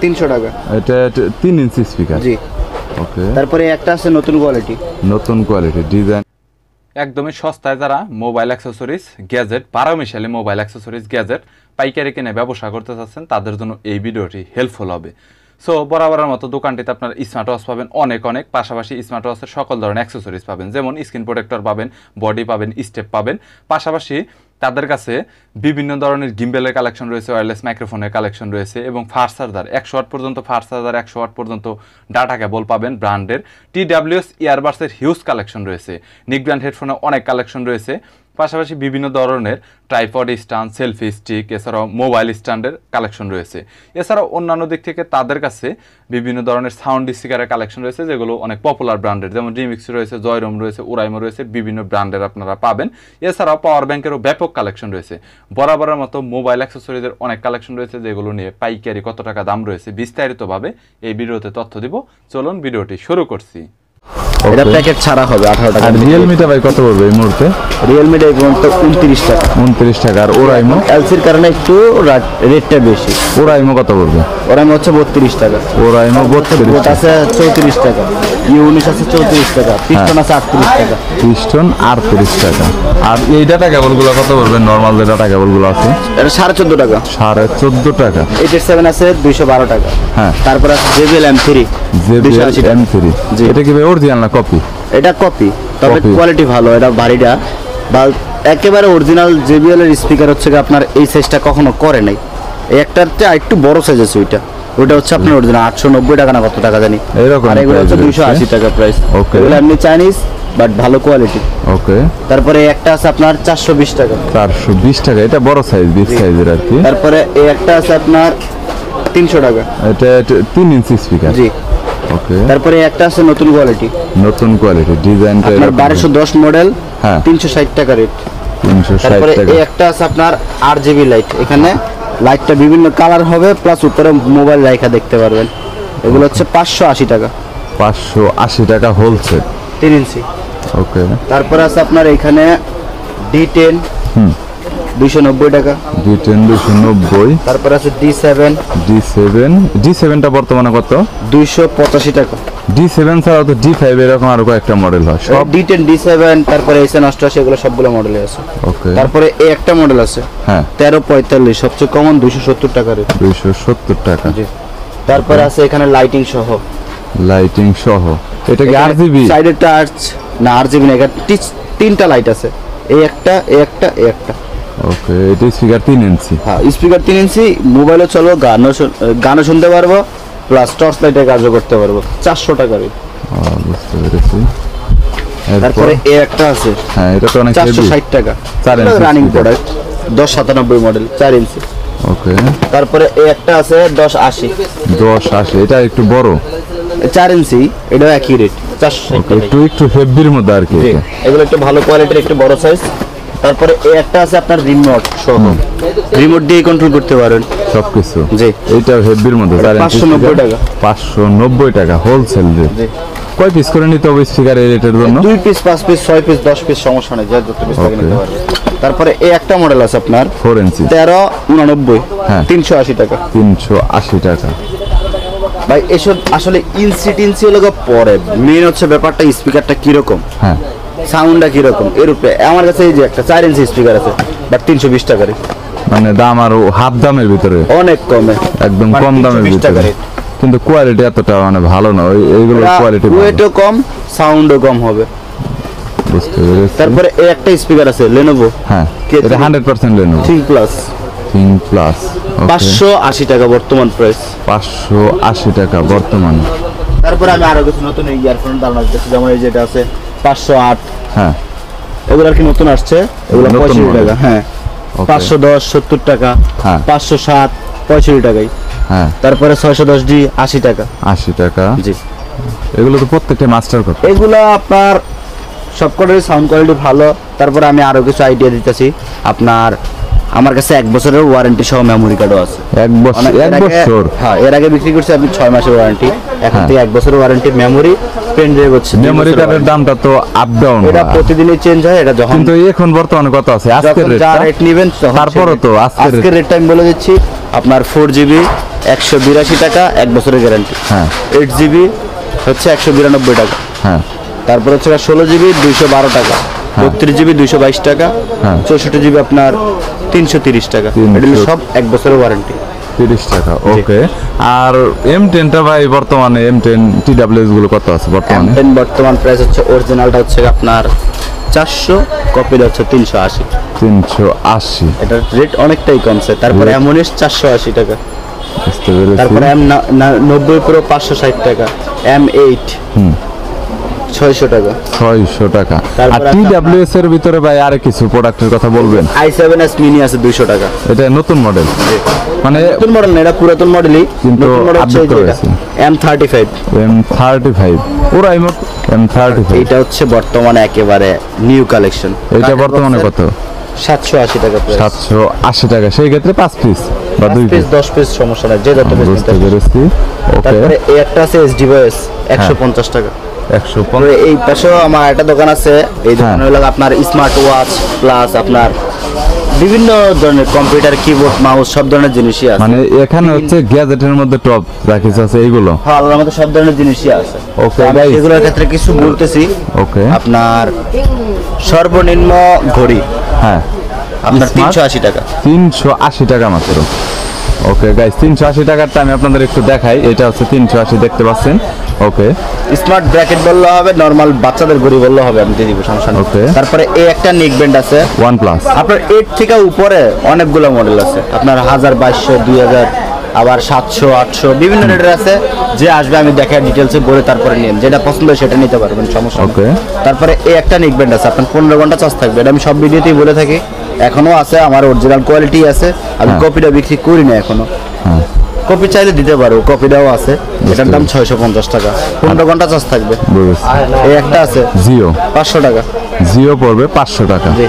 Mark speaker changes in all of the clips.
Speaker 1: 300 টাকা।
Speaker 2: এটা 3 inch speaker.
Speaker 1: জি
Speaker 2: ওকে।
Speaker 1: তারপরে একটা আছে নতুন কোয়ালিটি
Speaker 2: ডিজাইন
Speaker 3: একদমই সস্তায় যারা মোবাইল অ্যাক্সেসরিজ গ্যাজেট পারমিশালি মোবাইল অ্যাক্সেসরিজ গ্যাজেট পাইকারি কিনে ব্যবসা করতে চাচ্ছেন তাদের জন্য এই ভিডিওটি হেল্পফুল হবে। সো বরাবরের মতো দোকানটিতে আপনার স্মার্ট ওয়াচ পাবেন অনেক পাশাপাশি স্মার্ট ওয়াচের সকল ধরনের অ্যাক্সেসরিজ পাবেন, যেমন স্ক্রিন প্রোটেক্টর পাবেন, বডি পাবেন, স্টেপ পাবেন। পাশাপাশি তাদের কাছে বিভিন্ন ধরনের গিম্বেলের কালেকশন রয়েছে, ওয়্যারলেস মাইক্রোফোনের কালেকশন রয়েছে এবং ফাস্ট চার্জার 100 ওয়াট পর্যন্ত, ফাস্ট চার্জার 100 ওয়াট পর্যন্ত ডাটা কেবল পাবেন ব্র্যান্ডের। TWS ইয়ারবাডসের হিউজ কালেকশন রয়েছে, নিক ব্র্যান্ড হেডফোনের অনেক কালেকশন রয়েছে। পাশাপাশি বিভিন্ন ধরনের ট্রাইপড স্ট্যান্ড, সেলফি স্টিক, এছাড়াও মোবাইল স্ট্যান্ডের কালেকশন রয়েছে। এছাড়াও অন্যান্য দিক থেকে তাদের কাছে বিভিন্ন ধরনের সাউন্ড স্পিকারের কালেকশন রয়েছে, যেগুলো অনেক পপুলার ব্র্যান্ডের, যেমন রিমিক্স রয়েছে, জয়রম রয়েছে, ওরাইমো রয়েছে, বিভিন্ন ব্র্যান্ডের আপনারা পাবেন। এছাড়াও পাওয়ার ব্যাংকেরও ব্যাপক কালেকশন রয়েছে। বরাবরের মতো মোবাইল অ্যাক্সেসরিজের অনেক কালেকশন রয়েছে, যেগুলো নিয়ে পাইকারি কত টাকা দাম রয়েছে বিস্তারিতভাবে এই ভিডিওতে তথ্য দিব। চলুন ভিডিওটি শুরু করছি।
Speaker 1: এটা প্যাকেট ছাড়া হবে 18 টাকা।
Speaker 2: আর রিয়েলমিটা ভাই কত পড়বে এই মুহূর্তে?
Speaker 1: রিয়েলমিটা এই পর্যন্ত 29 টাকা।
Speaker 2: 29 টাকা। আর ওরাইমো?
Speaker 1: এলসির কারণে একটু রেটটা বেশি।
Speaker 2: ওরাইমো কত পড়বে?
Speaker 1: ওরাইমো হচ্ছে 32 টাকা।
Speaker 2: ওরাইমো 32 টাকা
Speaker 1: আছে 34 টাকা। U19 আছে 34 টাকা। পিস্টন আছে 38 টাকা।
Speaker 2: পিস্টন 38 টাকা। আর এই ডাটা কেবলগুলো কত পড়বে? নরমাল যে ডাটা কেবলগুলো আছে
Speaker 1: এটা 14.5 টাকা।
Speaker 2: 14.5 টাকা।
Speaker 1: 87 আছে 212 টাকা।
Speaker 2: হ্যাঁ।
Speaker 1: তারপর আছে JBL M3
Speaker 2: M3। এটা কি ভাই অরিজিনাল না কপি?
Speaker 1: এটা কপি, তবে কোয়ালিটি ভালো। এটা ভারীটা বা একেবারে অরিজিনাল JBL এর স্পিকার হচ্ছে আপনার এই সাইজটা কখনো করে নাই। এই একটার চেয়ে একটু বড় সাইজ আছে ওইটা হচ্ছে আপনার অরিজিনাল 890 টাকা না কত টাকা জানি।
Speaker 2: এরকম।
Speaker 1: আর এগুলো হচ্ছে 280 টাকা প্রাইস।
Speaker 2: ওকে।
Speaker 1: এগুলো এমনি চাইনিজ বাট ভালো কোয়ালিটি।
Speaker 2: ওকে।
Speaker 1: তারপরে একটা আছে আপনার 420 টাকা।
Speaker 2: 420 টাকা। এটা বড় সাইজ, বিগ সাইজের আর কি।
Speaker 1: তারপরে এই একটা আছে আপনার 300 টাকা।
Speaker 2: এটা 3 ইঞ্চি স্পিকার।
Speaker 1: জি।
Speaker 2: ওকে।
Speaker 1: তারপরে একটা আছে নতুন কোয়ালিটি ডিজাইনটা আপনার 1210 মডেল। হ্যাঁ। 360 টাকা রেট। 360
Speaker 2: টাকা।
Speaker 1: তারপরে এই একটা আছে আপনার RGB লাইট। এখানে লাইটটা বিভিন্ন কালার হবে, প্লাস উপরে মোবাইল রাখা দেখতে পারবেন। এগুলো হচ্ছে 580 টাকা।
Speaker 2: 580 টাকা হোলসেল
Speaker 1: 3 ইঞ্চি।
Speaker 2: ওকে।
Speaker 1: তারপরে আছে আপনার এখানে D10 290 টাকা।
Speaker 2: D10 290।
Speaker 1: তারপর আছে
Speaker 2: D7টা বর্তমানে কত?
Speaker 1: 285 টাকা।
Speaker 2: D7 ছাড়াও তো D5 এরকম আরো কয়েকটা মডেল হয় সব।
Speaker 1: D10 D7 তারপরে SN88 এগুলো সবগুলো মডেলে আছে।
Speaker 2: ওকে।
Speaker 1: তারপরে এই একটা মডেল আছে।
Speaker 2: হ্যাঁ।
Speaker 1: 1345 সবচেয়ে কমন 270 টাকা রেট।
Speaker 2: 270 টাকা।
Speaker 1: জি। তারপরে আছে এখানে লাইটিং সহ।
Speaker 2: এটা কি RGB?
Speaker 1: সাইডে টাচ না, RGB না, এটা তিনটা লাইট আছে। এই একটা।
Speaker 2: ওকে। এটা স্পিকার 3 ইঞ্চি।
Speaker 1: হ্যাঁ, স্পিকার 3 ইঞ্চি। মোবাইলও চলবে, গানও শুনতে পারবো, প্লাস টর্চ লাইটে কাজও করতে পারবো। 400 টাকা রেট।
Speaker 2: বুঝতে পেরেছি।
Speaker 1: তারপরে এই একটা আছে।
Speaker 2: হ্যাঁ, এটা তো অনেক
Speaker 1: 460 টাকা।
Speaker 2: 4 ইঞ্চি
Speaker 1: রানিং প্রোডাক্ট 1097 মডেল 4 ইঞ্চি।
Speaker 2: ওকে।
Speaker 1: তারপরে এই একটা আছে 1080।
Speaker 2: এটা একটু বড়
Speaker 1: 4 ইঞ্চি। এটাও একই রেট 460 টাকা।
Speaker 2: একটু হেভির মধ্যে আর কি।
Speaker 1: এগুলো একটু ভালো কোয়ালিটির, একটু বড় সাইজ। তারপরে এই একটা আছে আপনার রিমোট সহ। রিমোট দিয়ে কন্ট্রোল করতে পারেন
Speaker 2: সবকিছু।
Speaker 1: জি।
Speaker 2: এইটা হেভির মধ্যে
Speaker 1: 590 টাকা।
Speaker 2: 590 টাকা হোলসেল রেট। কয় পিস করে নিতে হবে স্পিকার এই রেটের জন্য?
Speaker 1: 2 পিস, 5 পিস, 6 পিস, 10 পিস, সমস্যা নেই, যত পিস লাগে নিতে পারবেন। তারপরে এই একটা মডেল আছে আপনার
Speaker 2: 4 ইঞ্চি
Speaker 1: 1389।
Speaker 2: হ্যাঁ।
Speaker 1: 380 টাকা।
Speaker 2: 380 টাকা।
Speaker 1: ভাই এসব আসলে ইনসিটেন্সি হলো পরে, মেন হচ্ছে ব্যাপারটা স্পিকারটা কিরকম,
Speaker 2: হ্যাঁ,
Speaker 1: সাউন্ডটা কিরকম। এর উপরে আমার কাছে এই যে একটা 4 ইঞ্চি স্পিকার আছে, বাট 320 টাকা রে।
Speaker 2: মানে দাম আরো হাফ দামের ভিতরে,
Speaker 1: অনেক কমে,
Speaker 2: একদম কম দামের ভিতরে, কিন্তু কোয়ালিটি এতটা মানে ভালো না। এইগুলো কোয়ালিটি
Speaker 1: ওয়েটও কম, সাউন্ডও কম হবে।
Speaker 2: বুঝতে পেরেছি।
Speaker 1: তারপরে এই একটা স্পিকার আছে Lenovo।
Speaker 2: হ্যাঁ, এটা 100% Lenovo
Speaker 1: Think Plus। 580 টাকা বর্তমান প্রাইস।
Speaker 2: 580 টাকা বর্তমানে।
Speaker 1: তারপরে আমি আরো কিছু নতুন ইয়ারফোন দাম দেখছি, যেমন এই যেটা আছে 508।
Speaker 2: হ্যাঁ,
Speaker 1: এগুলো আর কি নতুন আসছে, এগুলো 65 টাকা। হ্যাঁ, 510 70 টাকা।
Speaker 2: হ্যাঁ,
Speaker 1: 507 65 টাকাই।
Speaker 2: হ্যাঁ,
Speaker 1: তারপরে 610D 80 টাকা।
Speaker 2: 80 টাকা।
Speaker 1: জি,
Speaker 2: এগুলো তো প্রত্যেকটা মাস্টার কপি।
Speaker 1: এগুলো আপনার সবকটারই সাউন্ড কোয়ালিটি ভালো। তারপরে আমি আরো কিছু আইডিয়া দিতেছি, আপনার আমার কাছে 1 বছরের ওয়ারেন্টি সহ মেমোরি কার্ডও আছে।
Speaker 2: 1 বছর, 1 বছর?
Speaker 1: হ্যাঁ, এর আগে বিক্রি করছি আমি 6 মাসের ওয়ারেন্টি, এখন থেকে 1 বছরের ওয়ারেন্টি। মেমোরি পেন ড্রাইভ হচ্ছে
Speaker 2: মেমোরি কার্ডের দামটা তো আপ ডাউন,
Speaker 1: এটা প্রতিদিনই চেঞ্জ হয়। এটা যখন
Speaker 2: কিন্তু এখন বর্তমানে কত আছে আজকের
Speaker 1: যা
Speaker 2: রেটটা?
Speaker 1: রেট নেবেন
Speaker 2: তারপরও তো
Speaker 1: আজকের রেটটা আমি বলে দিচ্ছি, আপনার 4GB 182 টাকা, 1 বছরের গ্যারান্টি।
Speaker 2: হ্যাঁ।
Speaker 1: 8GB হচ্ছে 192 টাকা।
Speaker 2: হ্যাঁ,
Speaker 1: তারপর হচ্ছে 16GB 212 টাকা, 32GB 222 টাকা,
Speaker 2: হ্যাঁ।
Speaker 1: 64GB আপনার 330 টাকা।
Speaker 2: 300
Speaker 1: এটা হলো সব 1 বছরের ওয়ারেন্টি।
Speaker 2: 30 টাকা। ওকে। আর M10টা ভাই বর্তমানে M10 TWS গুলো কত আছে বর্তমানে?
Speaker 1: M10 বর্তমান প্রাইস হচ্ছে অরিজিনালটা হচ্ছে আপনার 400, কপিটা হচ্ছে 380।
Speaker 2: 380।
Speaker 1: এটার রেট অনেকটাই কমছে। তারপরে M19 480 টাকা,
Speaker 2: বুঝতে পেরেছি।
Speaker 1: তারপরে M90 Pro 560 টাকা, M8 600 টাকা।
Speaker 2: 600 টাকা। আর
Speaker 1: তারপরে
Speaker 2: TWS এর ভিতরে ভাই আর কিছু প্রোডাক্টের কথা বলবেন?
Speaker 1: i7s mini আছে 200 টাকা।
Speaker 2: এটা নতুন মডেল, মানে
Speaker 1: নতুন মডেল না, এটা পুরাতন মডেলই,
Speaker 2: কিন্তু
Speaker 1: নতুন মডেল হচ্ছে
Speaker 2: update
Speaker 1: এই যে
Speaker 2: করেছে।
Speaker 1: M35।
Speaker 2: M35 ওরাই মোট M35।
Speaker 1: এইটা হচ্ছে বর্তমানে একেবারে নিউ কালেকশন।
Speaker 2: এটা বর্তমানে কত?
Speaker 1: 780 টাকা প্রাইস।
Speaker 2: 780 টাকা। সেই ক্ষেত্রে 5 পিস বা 2 পিস?
Speaker 1: 10 পিস সমস্যা নাই, যে যত পিস নিতে
Speaker 2: বুঝতে
Speaker 1: পারে।
Speaker 2: পেরেছি। ওকে।
Speaker 1: তারপরে এই একটা আছে SD voice 150 টাকা।
Speaker 2: 150।
Speaker 1: তারপরে এই পাশেও আমার একটা দোকান আছে, এই দোকানে হলো আপনার স্মার্ট ওয়াচ প্লাস আপনার বিভিন্ন ধরনের কম্পিউটার, কিবোর্ড, মাউস সব ধরনের জিনিসই আছে।
Speaker 2: মানে এখানে হচ্ছে গ্যাজেটের মধ্যে টপ যা কিছু আছে এইগুলো?
Speaker 1: হ্যাঁ, আল্লাহর মধ্যে সব ধরনের জিনিসই আছে।
Speaker 2: ওকে
Speaker 1: তো আমি
Speaker 2: guys।
Speaker 1: সেগুলোর ক্ষেত্রে কিছু বলতেছি।
Speaker 2: ওকে।
Speaker 1: আপনার সর্বনিম্ন ঘড়ি
Speaker 2: হ্যাঁ,
Speaker 1: আপনার
Speaker 2: Smart?
Speaker 1: 380 টাকা।
Speaker 2: 380 টাকা মাত্র। ওকে গাইস, 380 টাকারটা আমি আপনাদের একটু দেখাই। এটা হচ্ছে 380, দেখতে পাচ্ছেন। ওকে।
Speaker 1: স্মার্ট ব্র্যাকেট বললে হবে, নরমাল বাচ্চাদের ঘড়ি বললে হবে, আমি দিয়ে দিব, সমস্যা নেই।
Speaker 2: Okay.
Speaker 1: তারপরে এই একটা নেক ব্যান্ড আছে
Speaker 2: OnePlus।
Speaker 1: আপনার 8 থেকে উপরে অনেকগুলো মডেল আছে, আপনার 1000, 2200, 2000, আবার 700, 800 বিভিন্ন রেটের আছে। যে আসবে আমি দেখাই ডিটেলসে বলে তারপরে নিন, যেটা পছন্দ হয় সেটা নিতে পারবেন, সমস্যা নেই।
Speaker 2: Okay.
Speaker 1: তারপরে এই একটা নেক ব্যান্ড আছে আপনার 15 ঘন্টা চার্জ থাকবে। এটা আমি সব ভিডিওতেই বলে থাকি, এখনো আছে, আমার অরিজিনাল কোয়ালিটি আছে। আমি কপিটা বিক্রি করি না এখনো। কপি চাইলে দিতে পারো, কপিটাও আছে। এটার দাম 650 টাকা, 15 ঘন্টা চার্জ থাকবে।
Speaker 2: বুঝেছি।
Speaker 1: এই একটা আছে
Speaker 2: জিও।
Speaker 1: 500 টাকা।
Speaker 2: জিও পড়বে 500 টাকা।
Speaker 1: জি।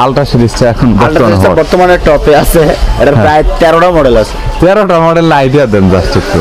Speaker 2: আলট্রা সিরিজটা এখন বর্তমানে hot।
Speaker 1: বর্তমানে টপে আছে, এটার প্রায় 13টা মডেল আছে।
Speaker 2: 13টা মডেল আইডিয়া দেন জাস্ট একটু।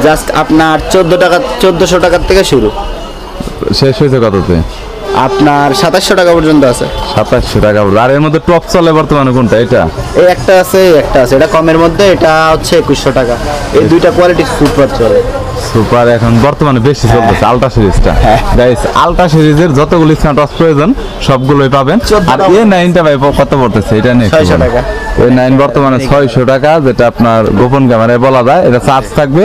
Speaker 1: জাস্ট আপনার 1400 টাকার থেকে শুরু,
Speaker 2: শেষ হয়েছে কততে?
Speaker 1: আপনার 2700 টাকা পর্যন্ত আছে।
Speaker 2: 2700 টাকা বলে। আর এর মধ্যে টপ চলে বর্তমানে কোনটা? এটা
Speaker 1: এই একটা আছে, এই একটা আছে, এটা কমের মধ্যে, এটা হচ্ছে 2100 টাকা। এই দুইটা কোয়ালিটি সুপার চলে।
Speaker 2: সুপার এখন বর্তমানে বেশি চলতেছে আলট্রা সিরিজটা। গাইস, আলট্রা সিরিজের যতগুলো স্মার্ট ওয়াচ প্রয়োজন সবগুলোই পাবেন। আর A9টা ভাই কত পড়তেছে? এটা নেই
Speaker 1: 600 টাকা।
Speaker 2: A9 বর্তমানে 600 টাকা, যেটা আপনার গোপন ক্যামেরায় বলা যায়। এটা চার্জ থাকবে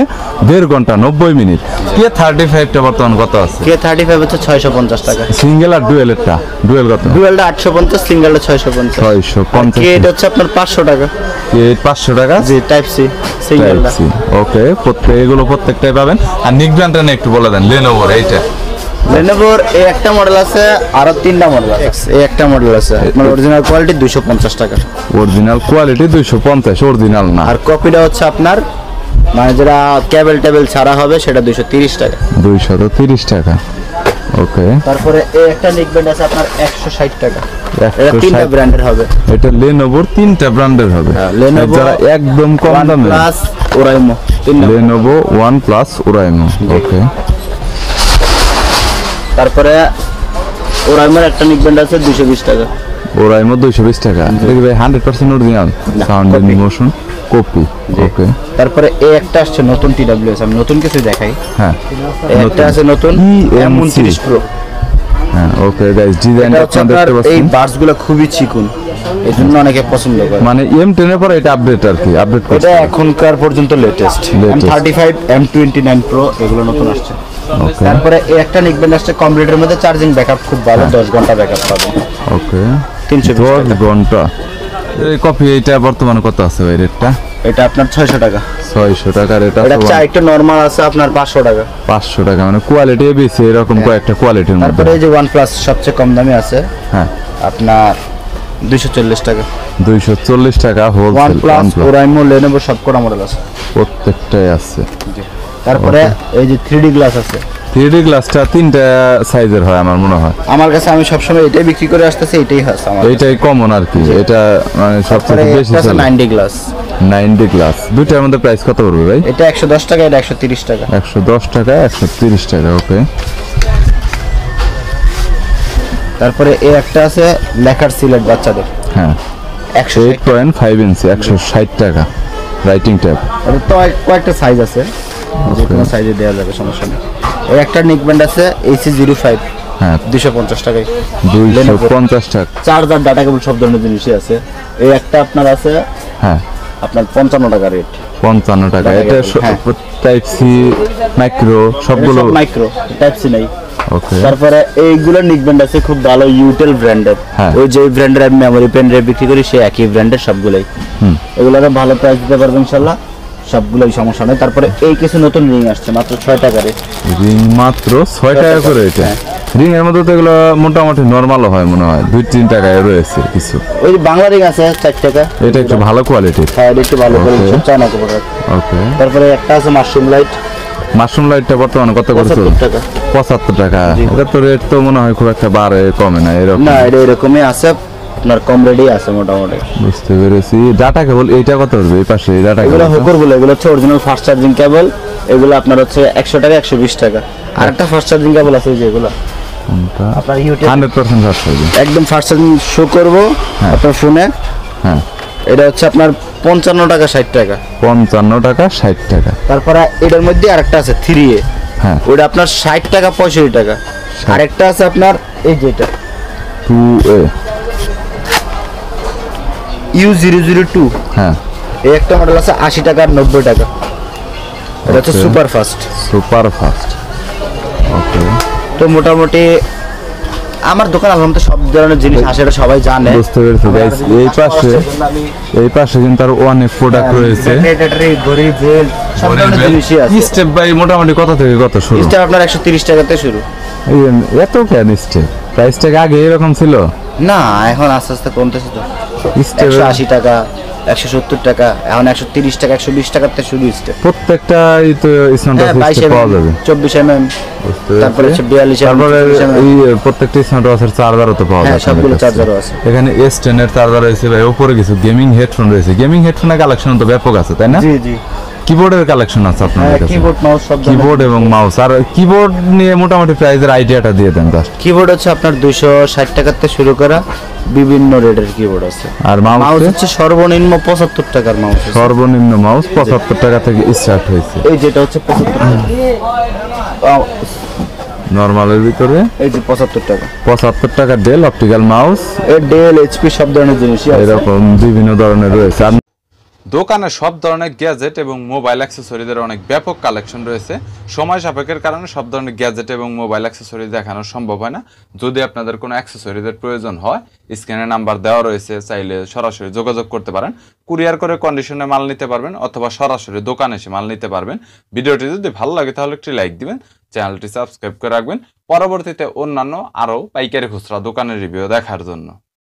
Speaker 2: 1.5 ঘন্টা 90 মিনিট। K35টা বর্তমানে কত আছে?
Speaker 1: K35 হচ্ছে 650 টাকা।
Speaker 2: সিঙ্গেল আর ডুয়েলেরটা? ডুয়েল কত?
Speaker 1: ডুয়েলটা 850, সিঙ্গেলটা 650।
Speaker 2: 650।
Speaker 1: এটা হচ্ছে আপনার 500 টাকা।
Speaker 2: K500 টাকা।
Speaker 1: জি, টাইপ সি সিঙ্গেলটা।
Speaker 2: ওকে, এগুলো প্রত্যেকটাই পাবেন। আর নিক ব্র্যান্ডটা একটু বলে দেন। লেনোভোর এইটা?
Speaker 1: লেনোভোর এই একটা মডেল আছে, আরো 3টা মডেল আছে। এই একটা মডেল আছে আপনার অরিজিনাল কোয়ালিটি 250 টাকা।
Speaker 2: অরিজিনাল কোয়ালিটি 250, অরিজিনাল না।
Speaker 1: আর কপিটা হচ্ছে আপনার মানে যেটা কেবল টেবিল ছাড়া হবে সেটা 230 টাকা।
Speaker 2: 230 টাকা। ওকে।
Speaker 1: তারপরে এই একটা নেক ব্যান্ড আছে আপনার 160 টাকা। এটা
Speaker 2: 160
Speaker 1: 3টা ব্র্যান্ডের হবে।
Speaker 2: এটা লেনোভোর 3টা ব্র্যান্ডের হবে।
Speaker 1: Lenovo,
Speaker 2: যারা একদম কম দামে,
Speaker 1: OnePlus, ওরাইমো, 3টা।
Speaker 2: Lenovo, OnePlus, Oraimo. ওকে।
Speaker 1: তারপরে ওরাইমোর একটা নেক ব্যান্ড আছে 220 টাকা।
Speaker 2: ওরাইমো 220 টাকা। দেখি ভাই 100% অরিজিনাল
Speaker 1: না,
Speaker 2: sound
Speaker 1: copy।
Speaker 2: Emotion copy. Okay.
Speaker 1: তারপরে এই একটা আসছে নতুন TWS, আমি নতুন কিছু দেখাই।
Speaker 2: হ্যাঁ,
Speaker 1: এই একটা আছে নতুন M29 Pro।
Speaker 2: হ্যাঁ। ওকে গাইস, ডিজাইনটা
Speaker 1: এটা হচ্ছে
Speaker 2: আপনারা
Speaker 1: আপনার
Speaker 2: দেখতে
Speaker 1: এই
Speaker 2: পাচ্ছেন।
Speaker 1: বার্স গুলো খুবই চিকন, এই জন্য অনেকে পছন্দ করে।
Speaker 2: মানে M10 এর পরে এটা আপডেট আর কি, আপডেট করছে।
Speaker 1: এটা এখনকার পর্যন্ত লেটেস্ট। M35, M29 Pro এগুলো নতুন আসছে।
Speaker 2: ওকে।
Speaker 1: তারপরে এই একটা নিক ব্যান্ড আসছে কমপ্লিটের মধ্যে, চার্জিং ব্যাকআপ খুব ভালো, 10 ঘন্টা ব্যাকআপ পাবেন।
Speaker 2: ওকে।
Speaker 1: 320
Speaker 2: 10 ঘন্টা। এই কপি এইটা বর্তমানে কত আছে ভাই রেটটা?
Speaker 1: এটা আপনার 600 টাকা।
Speaker 2: 600 টাকার। এটা
Speaker 1: এটা চা একটু নরমাল আছে আপনার 500 টাকা।
Speaker 2: 500 টাকা, মানে কোয়ালিটি বেশি এরকম কয়েকটা কোয়ালিটির মধ্যে।
Speaker 1: তারপরে এই যে OnePlus সবচেয়ে কম দামি আছে,
Speaker 2: হ্যাঁ,
Speaker 1: আপনার 240 টাকা।
Speaker 2: 240 টাকা হোলসেল।
Speaker 1: OnePlus, ওরাইমো, লেনোভো সবকটা মডেল আছে।
Speaker 2: প্রত্যেকটাই আছে।
Speaker 1: তারপরে এই যে 3D গ্লাস আছে,
Speaker 2: 3D গ্লাসটা তিনটা সাইজের হয় আমার মনে হয়।
Speaker 1: আমার কাছে আমি সবসময় এটাই বিক্রি করে আসতেছি, এটাই আছে আমার কাছে।
Speaker 2: এইটাই কমন আর কি, এটা মানে সবচেয়ে বেশি
Speaker 1: এটা আছে
Speaker 2: চলে।
Speaker 1: 90 গ্লাস।
Speaker 2: 90 গ্লাস দুইটার মধ্যে প্রাইস কত পড়বে ভাই?
Speaker 1: এটা 110 টাকা, এটা 130 টাকা।
Speaker 2: 110 টাকা 130 টাকা, ওকে।
Speaker 1: তারপরে এই একটা আছে লেখার সিলেট বাচ্চাদের,
Speaker 2: হ্যাঁ
Speaker 1: 160
Speaker 2: 8.5 ইঞ্চি 160 টাকা রাইটিং ট্যাব।
Speaker 1: এটা তো কয়েকটা সাইজ আছে, যে কোনো সাইজে দেওয়া যাবে, সমস্যা নেই। এই একটা নেকব্যান্ড আছে AC05,
Speaker 2: হ্যাঁ
Speaker 1: 250 টাকায়।
Speaker 2: 250 টাকা।
Speaker 1: চার্জার, ডাটা কেবল সব ধরনের জিনিসই আছে। এই একটা আপনার আছে
Speaker 2: হ্যাঁ
Speaker 1: আপনার 55 টাকা রেট।
Speaker 2: 55 টাকা।
Speaker 1: টাকা
Speaker 2: এটা
Speaker 1: হ্যাঁ।
Speaker 2: টাইপ সি মাইক্রো সবগুলো,
Speaker 1: মাইক্রো, টাইপ সি নাই।
Speaker 2: ওকে।
Speaker 1: তারপরে এইগুলো নিকব্যান্ড আছে খুব ভালো, ইউটেল ব্র্যান্ডের।
Speaker 2: হ্যাঁ।
Speaker 1: ওই যে ব্র্যান্ডের আমি মেমোরি পেন রে বিক্রি করি, সেই একই ব্র্যান্ডের সবগুলোই। এগুলোর ভালো প্রাইস দিতে পারবো ইনশাল্লাহ, সবগুলোই সমস্যা নেই। তারপরে এই কিছু নতুন রিং আসছে মাত্র 6 টাকা রে।
Speaker 2: রিং মাত্র 6 টাকা করে এটা।
Speaker 1: হ্যাঁ।
Speaker 2: রিং এর মধ্যে তো এগুলো মোটামুটি নরমালও হয় মনে হয়, 2-3 টাকায় রয়েছে কিছু।
Speaker 1: ওই যে বাংলা রিং আছে 4 টাকা।
Speaker 2: এটা একটু ভালো কোয়ালিটির।
Speaker 1: হ্যাঁ, এটা একটু ভালো করে
Speaker 2: Okay.
Speaker 1: সব চায়না কাপড়।
Speaker 2: ওকে।
Speaker 1: তারপরে একটা আছে মাশরুম লাইট,
Speaker 2: মাশরুম লাইটটা বর্তমানে কত করে
Speaker 1: 75
Speaker 2: চলছে?
Speaker 1: টাকা।
Speaker 2: 75 টাকা। এটা তো রেট তো মনে হয় খুব একটা বাড়ে কমে না এরকম।
Speaker 1: না, এটা এরকমই আছে, আপনার কম রেডি আছে মোটামুটি।
Speaker 2: বুঝতে পেরেছি। ডাটা কেবল এইটা কত পড়বে? এই পাশে এই ডাটা
Speaker 1: এগুলো
Speaker 2: কেবল
Speaker 1: হোকর বলে, এগুলো হচ্ছে অরিজিনাল ফাস্ট চার্জিং কেবল। এগুলো আপনার হচ্ছে 100 টাকা 120 টাকা। আর একটা ফাস্ট চার্জিং কেবল আছে যেগুলো আপনার ইউটিউব
Speaker 2: 100% ফাস্ট হবে।
Speaker 1: একদম ফাস্ট চার্জিং শো করবো আপনার ফোনে।
Speaker 2: হ্যাঁ
Speaker 1: এটা হচ্ছে আপনার 55 টাকা 60 টাকা।
Speaker 2: 55 টাকা 60 টাকা।
Speaker 1: তারপরে এটার মধ্যে আরেকটা আছে 3A,
Speaker 2: হ্যাঁ
Speaker 1: ওটা আপনার 60 টাকা 65 টাকা। আরেকটা আছে আপনার এই যেটা
Speaker 2: 2A।
Speaker 1: U002,
Speaker 2: হ্যাঁ
Speaker 1: এই একটা মডেল আছে 80 টাকা আর 90 টাকা। এটা হচ্ছে
Speaker 2: Okay.
Speaker 1: Super fast.
Speaker 2: Super fast, okay.
Speaker 1: তো মোটামুটি আমার দোকান আলহামদুলিল্লাহ সব ধরনের জিনিস আসে, এটা সবাই জানে।
Speaker 2: বুঝতে পেরেছি গাইস। এই পাশে কিন্তু আর অনেক প্রোডাক্ট রয়েছে।
Speaker 1: ব্যাটারি, ঘড়ি, বেল্ট, সব ধরনের জিনিসই আছে।
Speaker 2: স্টেপ বাই মোটামুটি কত থেকে কত শুরু?
Speaker 1: এটা আপনার 130 টাকাতে শুরু।
Speaker 2: এই এত কেন স্টেপ? প্রাইসটা আগে এরকম ছিল?
Speaker 1: না, এখন আস্তে আস্তে কমতেছে তো।
Speaker 2: স্টেপ
Speaker 1: 180 টাকা, 170 টাকা, এখন 130 টাকা 120 টাকাতে শুরু স্টেপ।
Speaker 2: প্রত্যেকটা এই তো স্মার্ট
Speaker 1: হ্যাঁ, 22
Speaker 2: স্টেপ পাওয়া যাবে।
Speaker 1: 24 mm,
Speaker 2: বুঝতে
Speaker 1: তারপরে
Speaker 2: পেরেছি।
Speaker 1: হচ্ছে 42 mm,
Speaker 2: তারপরে
Speaker 1: 24 mm।
Speaker 2: এই প্রত্যেকটা স্মার্ট ওয়াচের চার্জারও তো পাওয়া
Speaker 1: হ্যাঁ,
Speaker 2: যায়।
Speaker 1: সবগুলো
Speaker 2: আপনাদের কাছে।
Speaker 1: চার্জারও আছে।
Speaker 2: এখানে S10 এর চার্জার রয়েছে ভাই, উপরে কিছু গেমিং হেডফোন রয়েছে। গেমিং হেডফোনের কালেকশন তো ব্যাপক আছে, তাই না?
Speaker 1: জি জি।
Speaker 2: কিবোর্ডের কালেকশন আছে আপনাদের
Speaker 1: হ্যাঁ,
Speaker 2: কাছে?
Speaker 1: কিবোর্ড, মাউস সব ধরনের।
Speaker 2: কিবোর্ড এবং মাউস। আর কিবোর্ড নিয়ে মোটামুটি প্রাইসের আইডিয়াটা দিয়ে দেন জাস্ট।
Speaker 1: কিবোর্ড হচ্ছে আপনার 260 টাকাতে শুরু করা, বিভিন্ন রেটের কিবোর্ড আছে।
Speaker 2: আর
Speaker 1: মাউস
Speaker 2: মাউস
Speaker 1: হচ্ছে সর্বনিম্ন 75 টাকার মাউস আছে।
Speaker 2: সর্বনিম্ন মাউস 75 টাকা থেকে স্টার্ট হয়েছে।
Speaker 1: এই যেটা হচ্ছে 75 টাকা।
Speaker 2: নরমালের ভিতরে
Speaker 1: এই যে 75 টাকা।
Speaker 2: 75 টাকা ডেল অপটিক্যাল মাউস,
Speaker 1: এর ডেল, এইচপি সব ধরনের জিনিসই আছে।
Speaker 2: এরকম বিভিন্ন ধরনের রয়েছে। আর
Speaker 3: দোকানে সব ধরনের গ্যাজেট এবং মোবাইল অ্যাক্সেসরিজের অনেক ব্যাপক কালেকশন রয়েছে। সময় সাপেক্ষের কারণে সব ধরনের গ্যাজেট এবং মোবাইল অ্যাক্সেসরিজ দেখানো সম্ভব হয় না। যদি আপনাদের কোনো অ্যাক্সেসরিজের প্রয়োজন হয়, স্ক্রিনে নাম্বার দেওয়া রয়েছে, চাইলে সরাসরি যোগাযোগ করতে পারেন। কুরিয়ার করে কন্ডিশনে মাল নিতে পারবেন অথবা সরাসরি দোকানে এসে মাল নিতে পারবেন। ভিডিওটি যদি ভালো লাগে তাহলে একটি লাইক দিবেন, চ্যানেলটি সাবস্ক্রাইব করে রাখবেন পরবর্তীতে অন্যান্য আরও পাইকারি খুচরা দোকানের রিভিউ দেখার জন্য।